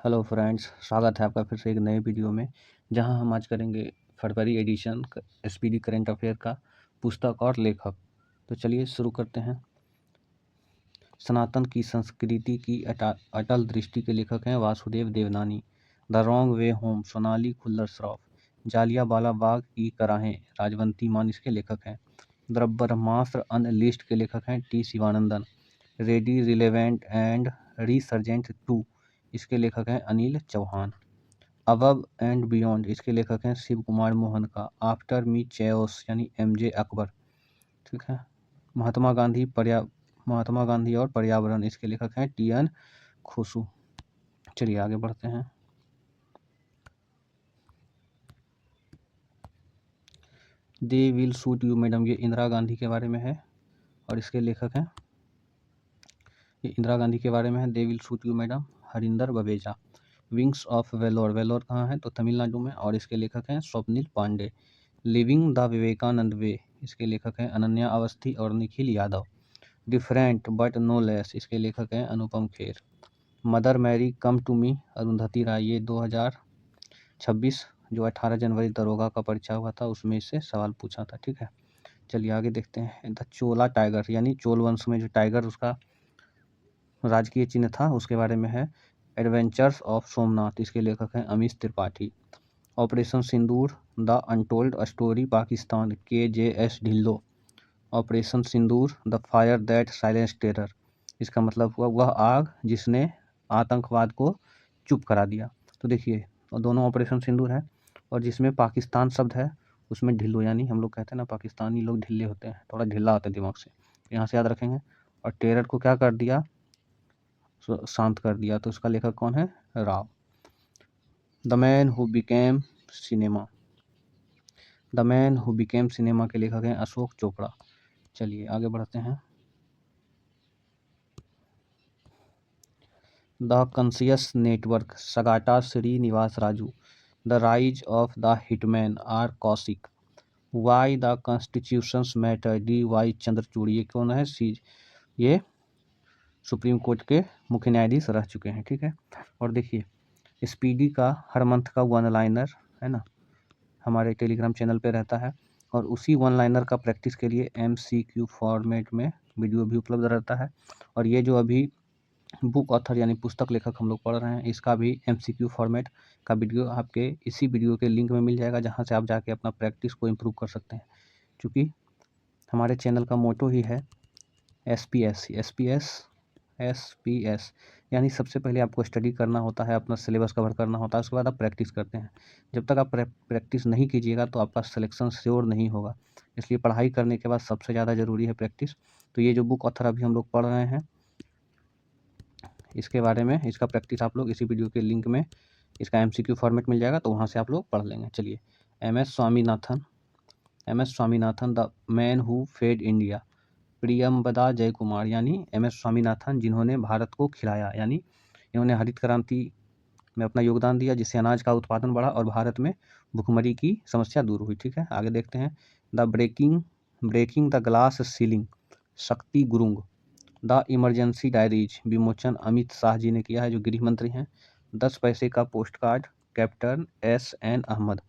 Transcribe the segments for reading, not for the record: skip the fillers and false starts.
Hello friends, स्वागत है आपका फिर से एक नए वीडियो में। जहां हम आज करेंगे फरवरी एडिशन एसपीडी करंट अफेयर का पुस्तक और लेखक। तो चलिए शुरू करते हैं। सनातन की संस्कृति की अटल दृष्टि के लेखक हैं Vasudev Devnani. The wrong way home Sonali Khullar Shroff. Jallianwala Bagh की कराहें राजवंती मान इसके लेखक हैं। द ब्रह्मास्त्र अनलिस्ट के लेखक हैं T Shivanandan. Ready relevant and resurgent 2 इसके लेखक हैं Anil Chauhan. Above and beyond इसके लेखक हैं शिव कुमार मोहन का। आफ्टर मी चेओस यानी एमजे अकबर। ठीक है। महात्मा गांधी और पर्यावरण इसके लेखक हैं टीएन खुशू। चलिए आगे बढ़ते हैं। दे विल शूट यू मैडम, ये इंदिरा गांधी के बारे में है और इसके लेखक हैं, ये इंदिरा गांधी के बारे में है। They will shoot you madam Harinder Baweja. Wings of valour, Vellore कहाँ है तो तमिलनाडु में और इसके लेखक हैं Swapnil Pandey. Living the Vivekananda way इसके लेखक हैं अनन्या अवस्थी और Nikhil Yadav. Different but no less इसके लेखक हैं Anupam Kher. Mother Mary come to me Arundhati Roy, ये 2026 जो 18 जनवरी दरोगा का परीक्षा हुआ था उसमें इससे सवाल पूछा था। ठीक है, चलिए आगे देखते हैं। द चोला टाइगर यानी चोल वंश में जो टाइगर उसका राजकीय चिन्ह था उसके बारे में है। एडवेंचर्स ऑफ सोमनाथ इसके लेखक हैं Amish Tripathi. Operation Sindoor the untold story Pakistan KJS Dhillon. Operation Sindoor the fire that silence terror, इसका मतलब हुआ वह आग जिसने आतंकवाद को चुप करा दिया। तो देखिए दोनों ऑपरेशन सिंदूर है और जिसमें पाकिस्तान शब्द है उसमें ढिल्लो, यानी हम लोग कहते हैं ना पाकिस्तानी लोग ढिल्ले होते हैं, थोड़ा ढिल्ला होता है दिमाग से, यहाँ से याद रखेंगे। और टेरर को क्या कर दिया, शांत कर दिया। तो उसका लेखक कौन है, Rao. The man who became cinema, the man who became cinema के लेखक हैं अशोक चोपड़ा। चलिए आगे बढ़ते हैं। द कॉन्शियस नेटवर्क सगाटा Srinivas Raju. The rise of the hitman R Kaushik. Why the constitutions matter DY Chandrachud, ये कौन है, ये सुप्रीम कोर्ट के मुख्य न्यायाधीश रह चुके हैं। ठीक है, और देखिए स्पीडी का हर मंथ का वन लाइनर है ना हमारे टेलीग्राम चैनल पे रहता है और उसी वन लाइनर का प्रैक्टिस के लिए MCQ फॉर्मेट में वीडियो भी उपलब्ध रहता है। और ये जो अभी बुक ऑथर यानी पुस्तक लेखक हम लोग पढ़ रहे हैं इसका भी MCQ फॉर्मेट का वीडियो आपके इसी वीडियो के लिंक में मिल जाएगा, जहाँ से आप जाके अपना प्रैक्टिस को इम्प्रूव कर सकते हैं। क्योंकि हमारे चैनल का मोटो ही है SPS यानी सबसे पहले आपको स्टडी करना होता है, अपना सिलेबस कवर करना होता है, उसके बाद आप प्रैक्टिस करते हैं। जब तक आप प्रैक्टिस नहीं कीजिएगा तो आपका सिलेक्शन श्योर नहीं होगा, इसलिए पढ़ाई करने के बाद सबसे ज़्यादा ज़रूरी है प्रैक्टिस। तो ये जो बुक ऑथर अभी हम लोग पढ़ रहे हैं इसके बारे में, इसका प्रैक्टिस आप लोग इसी वीडियो के लिंक में इसका MCQ फॉर्मेट मिल जाएगा, तो वहाँ से आप लोग पढ़ लेंगे। चलिए MS Swaminathan the man who fed India. Priyambada Jaykumar यानी MS स्वामीनाथन जिन्होंने भारत को खिलाया, यानी इन्होंने हरित क्रांति में अपना योगदान दिया जिससे अनाज का उत्पादन बढ़ा और भारत में भुखमरी की समस्या दूर हुई। ठीक है, आगे देखते हैं। The breaking the glass ceiling Shakti Gurung. The emergency diaries विमोचन अमित शाह जी ने किया है जो गृह मंत्री हैं। 10 पैसे का postcard captain SN Ahmed.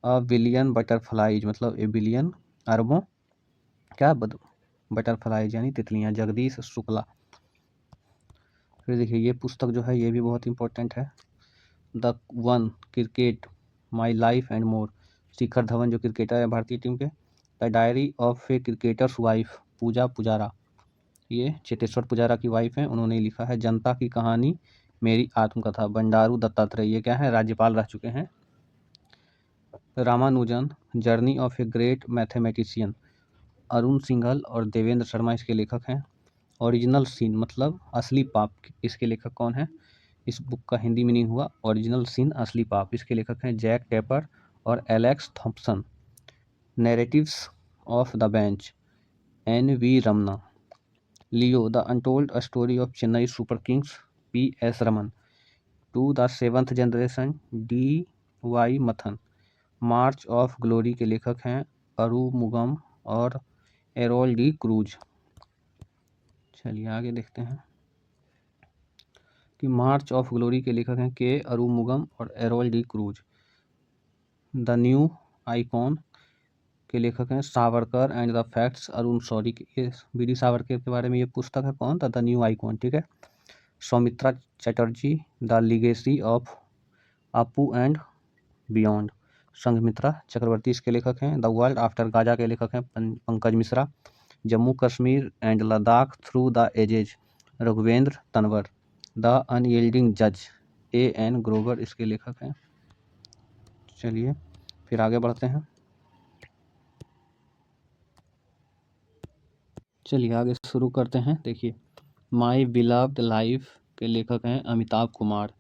A billion butterflies मतलब ए बिलियन अरबों क्या बटरफ्लाईज यानी तितलियां जगदीश शुक्ला। फिर देखिए ये पुस्तक जो है ये भी बहुत इंपॉर्टेंट है। The one cricket my life and more Shikhar Dhawan जो क्रिकेटर है भारतीय टीम के। The diary of a cricketer's wife Pooja Pujara, ये चेतेश्वर पुजारा की वाइफ हैं, उन्होंने लिखा है। जनता की कहानी मेरी आत्मकथा बंडारू दत्तात्रेय, ये क्या है, राज्यपाल रह चुके हैं। Ramanujan journey of a great mathematician Arun Singhal और देवेंद्र शर्मा इसके लेखक हैं। ओरिजिनल सीन मतलब असली पाप, इसके लेखक कौन है, इस बुक का हिंदी मीनिंग हुआ ओरिजिनल सीन असली पाप, इसके लेखक हैं जैक टेपर और Alex Thompson. Narratives of the bench NV Ramana. Leo the untold story of Chennai super kings PS Raman. To the seventh generation DY Mathan. March of glory के लेखक हैं अरुमुगम और एरोल डी क्रूज। चलिए आगे देखते हैं। कि मार्च ऑफ ग्लोरी के लेखक हैं के अरुमुगम और Errol D'Cruz. The new icon के लेखक हैं Savarkar and the facts Arun Shourie के। ये वीडी सावरकर के बारे में ये पुस्तक है, कौन? द न्यू आइकॉन, ठीक है। Soumitra Chatterjee the legacy of Apu and beyond. Sanghamitra Chakraborty इसके लेखक हैं। द वर्ल्ड आफ्टर गाजा के लेखक हैं Pankaj Mishra. Jammu Kashmir and Ladakh through the edges Raghuvendra Tanwar. The unyielding जज A.N. ग्रोवर इसके लेखक हैं। चलिए फिर आगे बढ़ते हैं। चलिए आगे शुरू करते हैं। देखिए, माई बिलव्ड लाइफ के लेखक हैं Amitabh Kumar.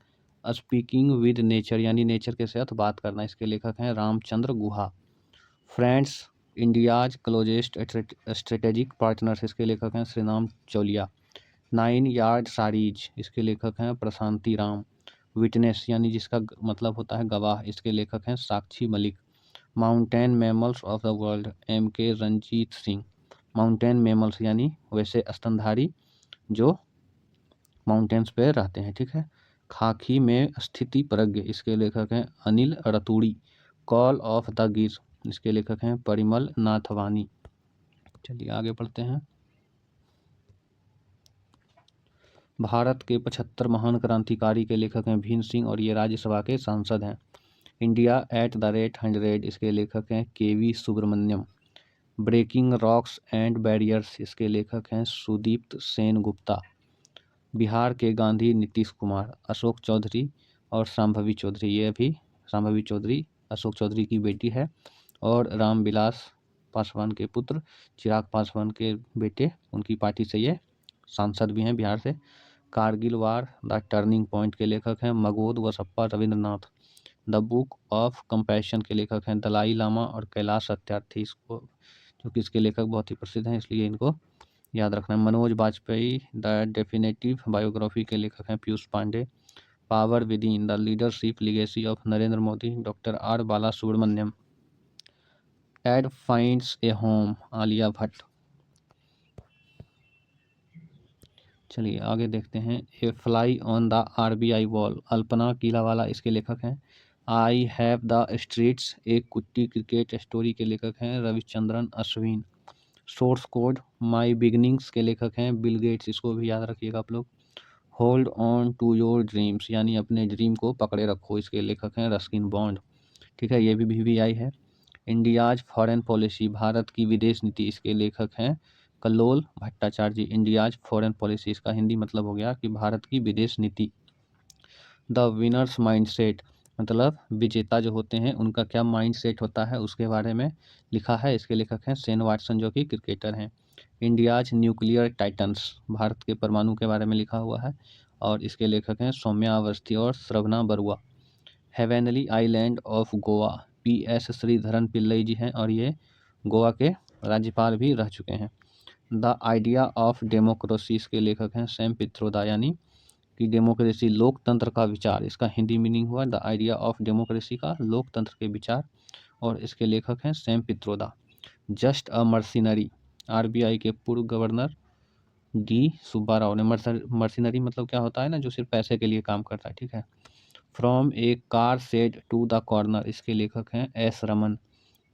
Speaking with nature यानी नेचर के साथ बात करना, इसके लेखक हैं Ramachandra Guha. Friends India's closest strategic partners, इसके लेखक हैं श्रीनाम चौलिया। 9 यार्ड साड़ीज, इसके लेखक हैं प्रशांति राम। विटनेस यानी जिसका मतलब होता है गवाह, इसके लेखक हैं Sakshi Malik. Mountain mammals of the world M.K. Ranjit Singh. Mountain mammals यानी वैसे स्तनधारी जो माउंटेन्स पे रहते हैं, ठीक है। खाकी में स्थिति प्रज्ञ, इसके लेखक हैं Anil Raturi. Call of the गिर, इसके लेखक हैं परिमल नाथवानी। चलिए आगे बढ़ते हैं। भारत के 75 महान क्रांतिकारी के लेखक हैं भीम सिंह और ये राज्यसभा के सांसद हैं। इंडिया एट द रेट 100, इसके लेखक हैं KV Subramaniam. Breaking rocks and barriers, इसके लेखक हैं सुदीप्त सेन गुप्ता। बिहार के गांधी नीतीश कुमार। अशोक चौधरी और शांभवी चौधरी, ये भी शांभवी चौधरी अशोक चौधरी की बेटी है और रामविलास पासवान के पुत्र चिराग पासवान के बेटे, उनकी पार्टी से ये सांसद भी हैं बिहार से। Kargil war the turning point के लेखक हैं Magod Vasappa Ravindranath. The book of compassion के लेखक हैं दलाई लामा और कैलाश सत्यार्थी, इसको जो कि इसके लेखक बहुत ही प्रसिद्ध हैं इसलिए इनको याद रखना है। Manoj Vajpayee the definitive biography के लेखक हैं Piyush Pande. Power with in the leadership legacy of Narendra Modi doctor R Bala Subramaniam. Ed finds a home Alia Bhatt. चलिए आगे देखते हैं। A fly on the RBI wall Alpana Kilawala, इसके लेखक हैं। आई हैव द स्ट्रीट्स एक कुट्टी क्रिकेट स्टोरी के लेखक हैं रविचंद्रन अश्विन। सोर्स कोड माई बिगनिंग्स के लेखक हैं बिल गेट्स, इसको भी याद रखिएगा आप लोग। Hold on to your dreams यानी अपने ड्रीम को पकड़े रखो, इसके लेखक हैं रस्किन बॉन्ड, ठीक है। ये भी BBI है। इंडियाज फॉरेन पॉलिसी भारत की विदेश नीति, इसके लेखक हैं कल्लोल भट्टाचार्य जी। इंडियाज फॉरेन पॉलिसी, इसका हिंदी मतलब हो गया कि भारत की विदेश नीति। द विनर्स माइंडसेट मतलब विजेता जो होते हैं उनका क्या माइंडसेट होता है उसके बारे में लिखा है, इसके लेखक हैं शेन वाटसन जो कि क्रिकेटर हैं। इंडियाज न्यूक्लियर टाइटन्स भारत के परमाणु के बारे में लिखा हुआ है और इसके लेखक हैं सौम्या अवस्थी और Shravana Barua. Heavenly island of Goa PS Sreedharan Pillai ji हैं और ये गोवा के राज्यपाल भी रह चुके हैं। द आइडिया ऑफ डेमोक्रेसी, इसके लेखक हैं सैम पित्रोदा यानी कि डेमोक्रेसी लोकतंत्र का विचार, इसका हिंदी मीनिंग हुआ द आइडिया ऑफ डेमोक्रेसी का लोकतंत्र के विचार और इसके लेखक हैं Sam Pitroda. Just a mercenary RBI के पूर्व गवर्नर D सुब्बा राव ने। मर्सिनरी मतलब क्या होता है ना, जो सिर्फ पैसे के लिए काम करता है, ठीक है। From a car shed to the corner, इसके लेखक हैं S Raman.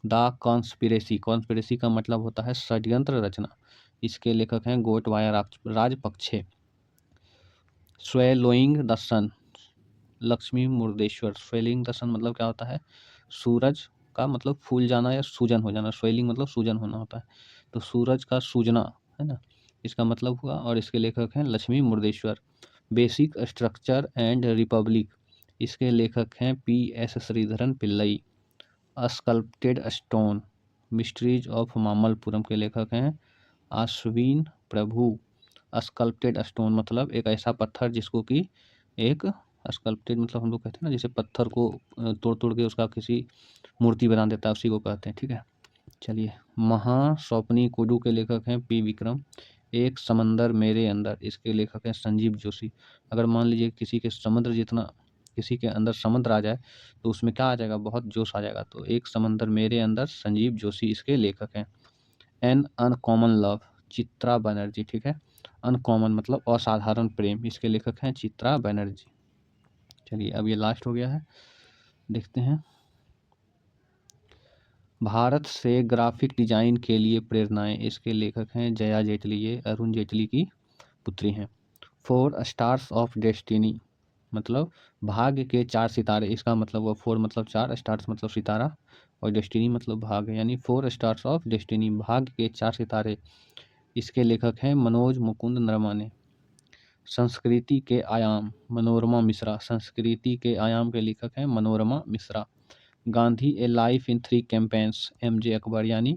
The conspiracy, conspiracy का मतलब होता है षड्यंत्र रचना, इसके लेखक हैं Gotabaya Rajapaksa. Swallowing the sun Lakshmi Murdeshwar. Swallowing the sun मतलब क्या होता है, सूरज का मतलब फूल जाना या सूजन हो जाना, स्वेलिंग मतलब सूजन होना होता है, तो सूरज का सूजना है ना, इसका मतलब हुआ और इसके लेखक हैं Lakshmi Murdeshwar. Basic structure and republic, इसके लेखक हैं PS Sreedharan Pillai. Sculpted stone mysteries of Mamallapuram के लेखक हैं अश्विन प्रभु। स्कल्प्टेड स्टोन मतलब एक ऐसा पत्थर जिसको कि एक स्कल्प्टेड मतलब हम लोग कहते हैं ना, जैसे पत्थर को तोड़ तोड़ के उसका किसी मूर्ति बना देता है, उसी को कहते हैं, ठीक है। चलिए महास्वप्नी कुडू के लेखक हैं P विक्रम। एक समंदर मेरे अंदर, इसके लेखक हैं संजीव जोशी। अगर मान लीजिए किसी के समुद्र जितना किसी के अंदर समुद्र आ जाए तो उसमें क्या आ जाएगा, बहुत जोश आ जाएगा, तो एक समंदर मेरे अंदर संजीव जोशी इसके लेखक हैं। An uncommon love Chitra Banerjee, ठीक है। अनकॉमन मतलब असाधारण प्रेम, इसके लेखक हैं चित्रा बनर्जी। चलिए अब ये लास्ट हो गया है, देखते हैं। भारत से ग्राफिक डिजाइन के लिए प्रेरणाएं, इसके लेखक हैं जया जेटली, ये अरुण जेटली की पुत्री हैं। 4 स्टार्स ऑफ डेस्टिनी मतलब भाग्य के 4 सितारे, इसका मतलब वो 4 मतलब 4, स्टार्स मतलब सितारा और डेस्टिनी मतलब भाग्य, यानी 4 स्टार्स ऑफ डेस्टिनी, भाग्य के 4 सितारे। इसके लेखक हैं मनोज मुकुंद नरवाने। संस्कृति के आयाम, मनोरमा मिश्रा, संस्कृति के आयाम के लेखक हैं मनोरमा मिश्रा। गांधी ए life in 3 campaigns, MJ. Akbar, यानी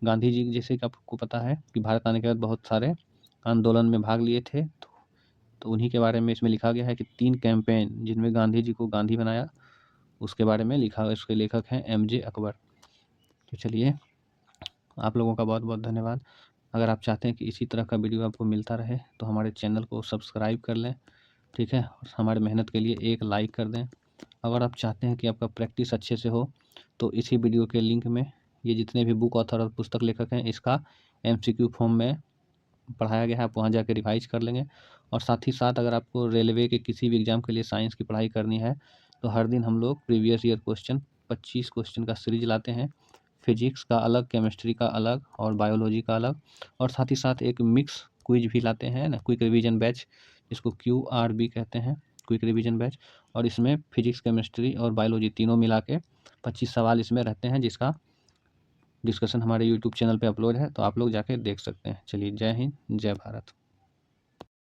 गांधी जी जैसे कि आपको पता है कि भारत आने के बाद बहुत सारे आंदोलन में भाग लिए थे, तो उन्हीं के बारे में इसमें लिखा गया है कि 3 कैंपेन जिनमें गांधी जी को गांधी बनाया, उसके बारे में लिखा है। उसके लेखक हैं एम.जे. अकबर। तो चलिए, आप लोगों का बहुत बहुत धन्यवाद। अगर आप चाहते हैं कि इसी तरह का वीडियो आपको मिलता रहे तो हमारे चैनल को सब्सक्राइब कर लें, ठीक है, और हमारे मेहनत के लिए एक लाइक कर दें। अगर आप चाहते हैं कि आपका प्रैक्टिस अच्छे से हो तो इसी वीडियो के लिंक में ये जितने भी बुक ऑथर और पुस्तक लेखक हैं, इसका MCQ फॉर्म में पढ़ाया गया है, आप वहाँ जाकर रिवाइज कर लेंगे। और साथ ही साथ अगर आपको रेलवे के किसी भी एग्ज़ाम के लिए साइंस की पढ़ाई करनी है तो हर दिन हम लोग प्रीवियस ईयर क्वेश्चन 25 क्वेश्चन का सीरीज लाते हैं। फिजिक्स का अलग, केमिस्ट्री का अलग और बायोलॉजी का अलग, और साथ ही साथ एक मिक्स क्विज भी लाते हैं ना, क्विक रिवीजन बैच, जिसको QRB कहते हैं, क्विक रिवीजन बैच। और इसमें फिजिक्स, केमिस्ट्री और बायोलॉजी तीनों मिला के 25 सवाल इसमें रहते हैं, जिसका डिस्कशन हमारे यूट्यूब चैनल पे अपलोड है, तो आप लोग जाके देख सकते हैं। चलिए, जय हिंद, जय भारत।